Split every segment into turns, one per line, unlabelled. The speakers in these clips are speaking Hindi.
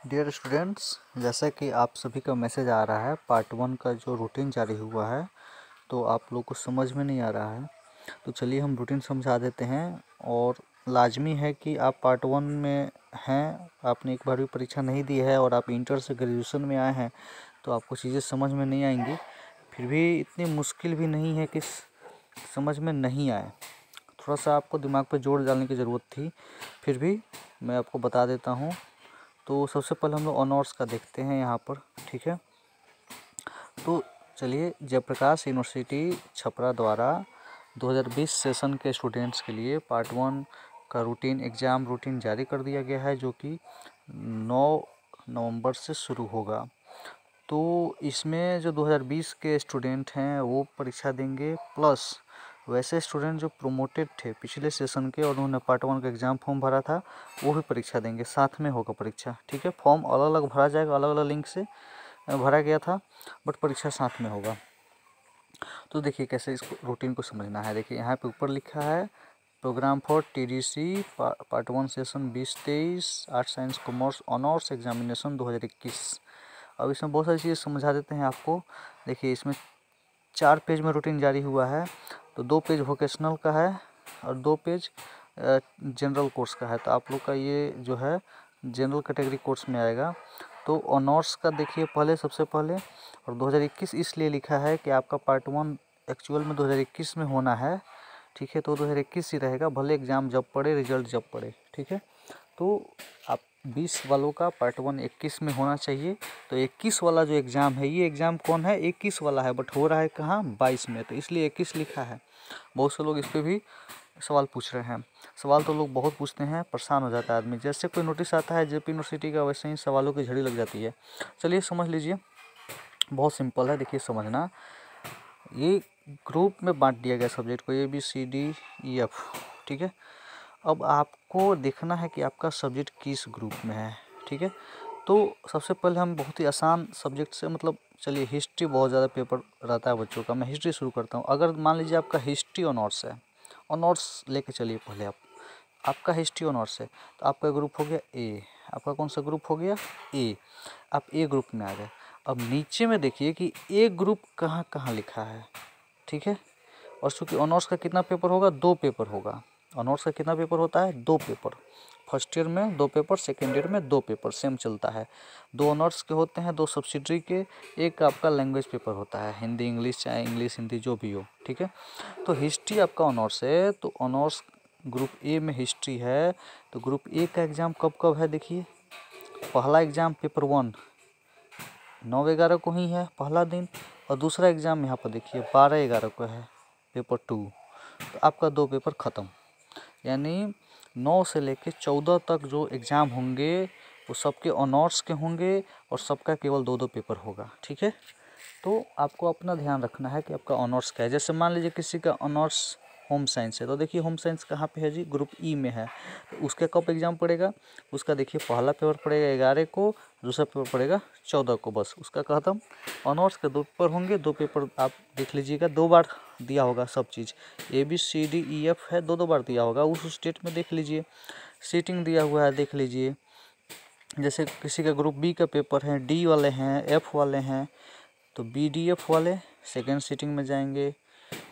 डियर स्टूडेंट्स, जैसा कि आप सभी का मैसेज आ रहा है, पार्ट 1 का जो रूटीन जारी हुआ है तो आप लोग को समझ में नहीं आ रहा है। तो चलिए हम रूटीन समझा देते हैं। और लाजमी है कि आप पार्ट 1 में हैं, आपने एक बार भी परीक्षा नहीं दी है और आप इंटर से ग्रेजुएशन में आए हैं तो आपको चीज़ें समझ में नहीं आएंगी। फिर भी इतनी मुश्किल भी नहीं है कि समझ में नहीं आए। थोड़ा सा आपको दिमाग पे जोर डालने की ज़रूरत थी, फिर भी मैं आपको बता देता हूँ। तो सबसे पहले हम लोग ऑनर्स का देखते हैं यहाँ पर, ठीक है। तो चलिए, जयप्रकाश यूनिवर्सिटी छपरा द्वारा 2020 सेशन के स्टूडेंट्स के लिए पार्ट 1 का रूटीन एग्ज़ाम रूटीन जारी कर दिया गया है, जो कि 9 नवंबर से शुरू होगा। तो इसमें जो 2020 के स्टूडेंट हैं वो परीक्षा देंगे, प्लस वैसे स्टूडेंट जो प्रोमोटेड थे पिछले सेशन के और उन्होंने पार्ट 1 का एग्ज़ाम फॉर्म भरा था वो भी परीक्षा देंगे, साथ में होगा परीक्षा, ठीक है। फॉर्म अलग अलग भरा जाएगा, अलग अलग लिंक से भरा गया था, बट परीक्षा साथ में होगा। तो देखिए कैसे इसको रूटीन को समझना है। देखिए यहाँ पे ऊपर लिखा है programme for TDC part 1 session 2023 arts science commerce honours examination 2021। अब इसमें बहुत सारी चीज़ें समझा देते हैं आपको। देखिए इसमें 4 पेज में रूटीन जारी हुआ है, तो 2 पेज वोकेशनल का है और 2 पेज जनरल कोर्स का है। तो आप लोग का ये जो है जनरल कैटेगरी कोर्स में आएगा। तो ऑनर्स का देखिए पहले, सबसे पहले, और 2021 इसलिए लिखा है कि आपका पार्ट 1 एक्चुअल में 2021 में होना है, ठीक है। तो 2021 ही रहेगा, भले एग्ज़ाम जब पड़े, रिजल्ट जब पड़े, ठीक है। तो आप 20 वालों का पार्ट 1 21 में होना चाहिए। तो 21 वाला जो एग्ज़ाम है, ये एग्ज़ाम कौन है, 21 वाला है, बट हो रहा है कहाँ, 22 में, तो इसलिए 21 लिखा है। बहुत से लोग इस पर भी सवाल पूछ रहे हैं। सवाल तो लोग बहुत पूछते हैं, परेशान हो जाता है आदमी। जैसे कोई नोटिस आता है JP यूनिवर्सिटी का, वैसे ही सवालों की झड़ी लग जाती है। चलिए समझ लीजिए, बहुत सिंपल है। देखिए समझना, ये ग्रुप में बांट दिया गया सब्जेक्ट को ABCDEF, ठीक है। अब आपको देखना है कि आपका सब्जेक्ट किस ग्रुप में है, ठीक है। तो सबसे पहले हम बहुत ही आसान सब्जेक्ट से, मतलब चलिए हिस्ट्री बहुत ज़्यादा पेपर रहता है बच्चों का, मैं हिस्ट्री शुरू करता हूँ। अगर मान लीजिए आपका हिस्ट्री ऑनर्स है, ऑनर्स लेके चलिए पहले आपका हिस्ट्री ऑनर्स है, तो आपका ग्रुप हो गया A। आपका कौन सा ग्रुप हो गया, A। आप A ग्रुप में आ गए। अब नीचे में देखिए कि A ग्रुप कहाँ कहाँ लिखा है, ठीक है। और चूँकि ऑनर्स का कितना पेपर होगा, 2 पेपर होगा। ऑनर्स का कितना पेपर होता है, 2 पेपर। फर्स्ट ईयर में 2 पेपर, सेकेंड ईयर में 2 पेपर, सेम चलता है। 2 ऑनर्स के होते हैं, 2 सब्सिडरी के, एक आपका लैंग्वेज पेपर होता है, हिंदी इंग्लिश, चाहे इंग्लिश हिंदी जो भी हो, ठीक है। तो हिस्ट्री आपका ऑनर्स है, तो ऑनर्स ग्रुप A में हिस्ट्री है। तो ग्रुप A का एग्ज़ाम कब कब है, देखिए पहला एग्ज़ाम पेपर 1 9/11 को ही है पहला दिन, और दूसरा एग्ज़ाम यहाँ पर देखिए 12/11 को है पेपर 2। तो आपका 2 पेपर ख़त्म, यानी 9 से लेके 14 तक जो एग्ज़ाम होंगे वो सबके ऑनर्स के होंगे और सबका केवल 2-2 पेपर होगा, ठीक है। तो आपको अपना ध्यान रखना है कि आपका ऑनर्स क्या है। जैसे मान लीजिए किसी का ऑनर्स होम साइंस है, तो देखिए होम साइंस कहाँ पे है जी, ग्रुप E में है। तो उसका कब एग्ज़ाम पड़ेगा, उसका देखिए पहला पेपर पड़ेगा 11 को, दूसरा पेपर पड़ेगा 14 को, बस उसका खत्म। ऑनर्स के 2 पेपर होंगे, 2 पेपर आप देख लीजिएगा, 2 बार दिया होगा सब चीज़। ABCDEF है, 2-2 बार दिया होगा, उस स्टेट में देख लीजिए। सीटिंग दिया हुआ है, देख लीजिए। जैसे किसी का ग्रुप B का पेपर है, D वाले हैं, F वाले हैं, तो BDF वाले सेकेंड सीटिंग में जाएंगे,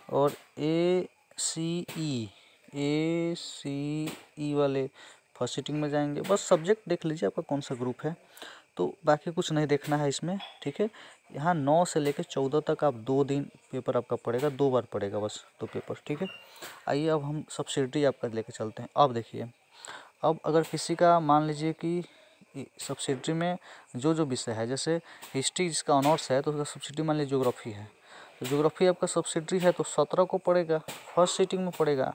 और ACE वाले फर्स्ट सीटिंग में जाएंगे। बस सब्जेक्ट देख लीजिए आपका कौन सा ग्रुप है, तो बाकी कुछ नहीं देखना है इसमें, ठीक है। यहाँ 9 से लेकर 14 तक आप 2 दिन पेपर आपका पड़ेगा, 2 बार पड़ेगा बस 2 पेपर, ठीक है। आइए अब हम सब्सिडरी आपका लेके चलते हैं। अब देखिए, अब अगर किसी का मान लीजिए कि सब्सिडरी में जो जो विषय है, जैसे हिस्ट्री जिसका ऑनर्स है तो उसका सब्सिडरी मान लीजिए ज्योग्राफी है, तो ज्योग्राफी आपका सब्सिडरी है तो 17 को पड़ेगा, फर्स्ट सीटिंग में पड़ेगा।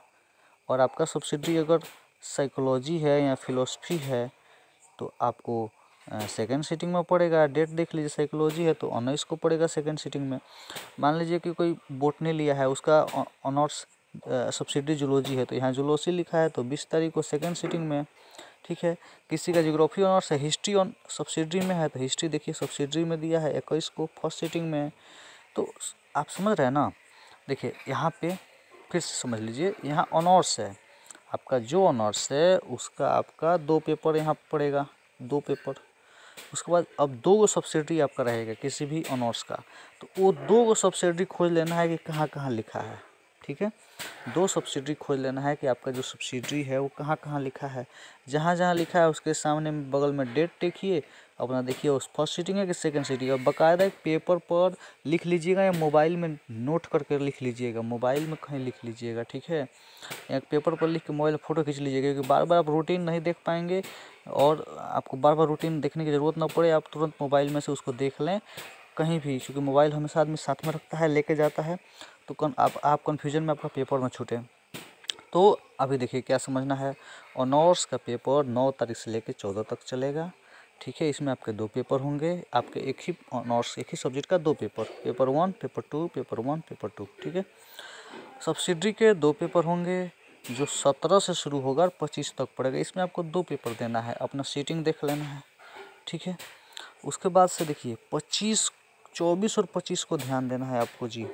और आपका सब्सिडरी अगर साइकोलॉजी है या फिलोसफी है तो आपको सेकेंड सीटिंग में पड़ेगा। डेट देख लीजिए, साइकोलॉजी है तो 19 को पड़ेगा सेकेंड सीटिंग में। मान लीजिए कि कोई बोटनी लिया है, उसका ऑनर्स सब्सिडरी जूलॉजी है, तो यहाँ जूलॉजी लिखा है तो 20 तारीख को सेकेंड सीटिंग में, ठीक है। किसी का ज्योग्राफी ऑनर्स है, हिस्ट्री ऑन सब्सिडरी में है, तो हिस्ट्री देखिए सब्सिडरी में दिया है 21 को फर्स्ट सीटिंग में। तो आप समझ रहे हैं ना। देखिए यहाँ पे फिर से समझ लीजिए, यहाँ ऑनर्स है, आपका जो ऑनर्स है उसका आपका 2 पेपर यहाँ पड़ेगा, 2 पेपर, उसके बाद अब 2 सब्सिडी आपका रहेगा किसी भी ऑनर्स का, तो वो 2 सब्सिडी खोज लेना है कि कहाँ कहाँ लिखा है। ठीक है, 2 सब्सिडी खोज लेना है कि आपका जो सब्सिडी है वो कहाँ कहाँ लिखा है। जहाँ जहाँ लिखा है उसके सामने बगल में डेट देखिए, अपना देखिए उस फर्स्ट सीटिंग है कि सेकंड सीटिंग है। बाकायदा एक पेपर पर लिख लीजिएगा या मोबाइल में नोट करके लिख लीजिएगा, मोबाइल में कहीं लिख लीजिएगा। ठीक है, या पेपर पर लिख के मोबाइल में फ़ोटो खींच लीजिएगा, क्योंकि बार बार आप रूटीन नहीं देख पाएंगे और आपको बार बार रूटीन देखने की ज़रूरत ना पड़े, आप तुरंत मोबाइल में से उसको देख लें कहीं भी, क्योंकि मोबाइल हमेशा आदमी साथ में रखता है, लेके जाता है, तो आप कन्फ्यूजन में आपका पेपर ना छूटे। तो अभी देखिए क्या समझना है। ऑनर्स का पेपर 9 तारीख से लेकर 14 तक चलेगा। ठीक है, इसमें आपके 2 पेपर होंगे, आपके एक ही ऑनर्स एक ही सब्जेक्ट का 2 paper, paper 1 paper 2, paper 1 paper 2। ठीक है, सब्सिडी के 2 पेपर होंगे जो 17 से शुरू होगा और 25 तक पड़ेगा। इसमें आपको 2 पेपर देना है, अपना सीटिंग देख लेना है। ठीक है, उसके बाद से देखिए 24 और 25 को ध्यान देना है आपको जी।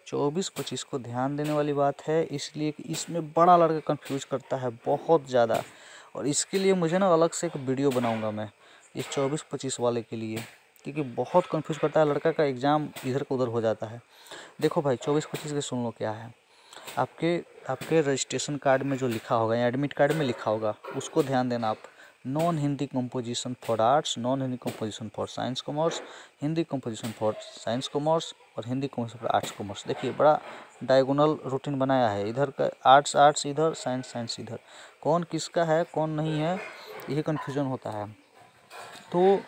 24-25 को ध्यान देने वाली बात है, इसलिए कि इसमें बड़ा लड़का कंफ्यूज करता है बहुत ज़्यादा, और इसके लिए मुझे ना अलग से एक वीडियो बनाऊंगा मैं इस 24-25 वाले के लिए, क्योंकि बहुत कंफ्यूज करता है लड़का का, एग्ज़ाम इधर का उधर हो जाता है। देखो भाई 24-25 के सुन लो क्या है। आपके आपके रजिस्ट्रेशन कार्ड में जो लिखा होगा या एडमिट कार्ड में लिखा होगा उसको ध्यान देना आप। Non Hindi composition for arts, non Hindi composition for science commerce, Hindi composition for science commerce और Hindi composition for arts commerce. देखिए बड़ा डायगोनल रूटीन बनाया है, इधर का आर्ट्स आर्ट्स इधर, साइंस साइंस इधर, कौन किसका है कौन नहीं है यही कन्फ्यूजन होता है। तो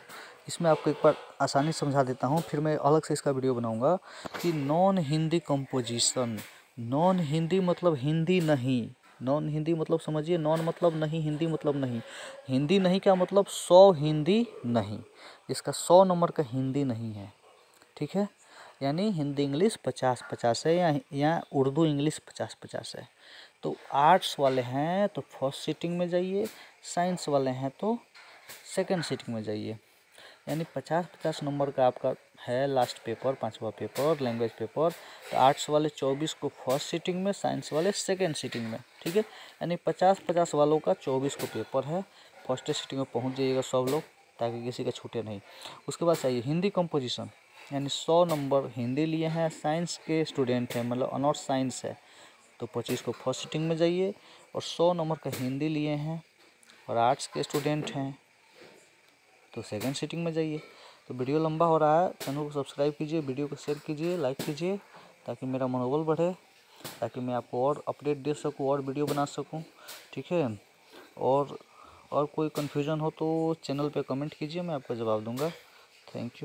इसमें आपको एक बार आसानी समझा देता हूँ, फिर मैं अलग से इसका वीडियो बनाऊंगा कि non Hindi composition, non Hindi मतलब हिंदी नहीं, नॉन हिंदी मतलब समझिए, नॉन मतलब नहीं, हिंदी मतलब नहीं। हिंदी नहीं क्या मतलब 100 हिंदी नहीं, इसका 100 नंबर का हिंदी नहीं है। ठीक है, यानी हिंदी इंग्लिश 50-50 है, या उर्दू इंग्लिश 50-50 है। तो आर्ट्स वाले हैं तो फर्स्ट सीटिंग में जाइए, साइंस वाले हैं तो सेकंड सीटिंग में जाइए। यानी 50-50 नंबर का आपका है लास्ट पेपर, 5वां पेपर लैंग्वेज पेपर। तो आर्ट्स वाले 24 को फर्स्ट सीटिंग में, साइंस वाले सेकंड सीटिंग में। ठीक है, यानी 50-50 वालों का 24 को पेपर है, फर्स्ट सीटिंग में पहुंच जाइएगा सब लोग, ताकि किसी का छूटे नहीं। उसके बाद चाहिए हिंदी कंपोजिशन, यानी 100 नंबर हिंदी लिए हैं, साइंस के स्टूडेंट हैं, मतलब ऑनर्स साइंस है तो 25 को फर्स्ट सीटिंग में जाइए, और 100 नंबर का हिंदी लिए हैं और आर्ट्स के स्टूडेंट हैं तो सेकंड सीटिंग में जाइए। तो वीडियो लंबा हो रहा है, चैनल को सब्सक्राइब कीजिए, वीडियो को शेयर कीजिए, लाइक कीजिए, ताकि मेरा मनोबल बढ़े, ताकि मैं आपको और अपडेट दे सकूं और वीडियो बना सकूं। ठीक है, और कोई कन्फ्यूजन हो तो चैनल पे कमेंट कीजिए, मैं आपका जवाब दूंगा। Thank you.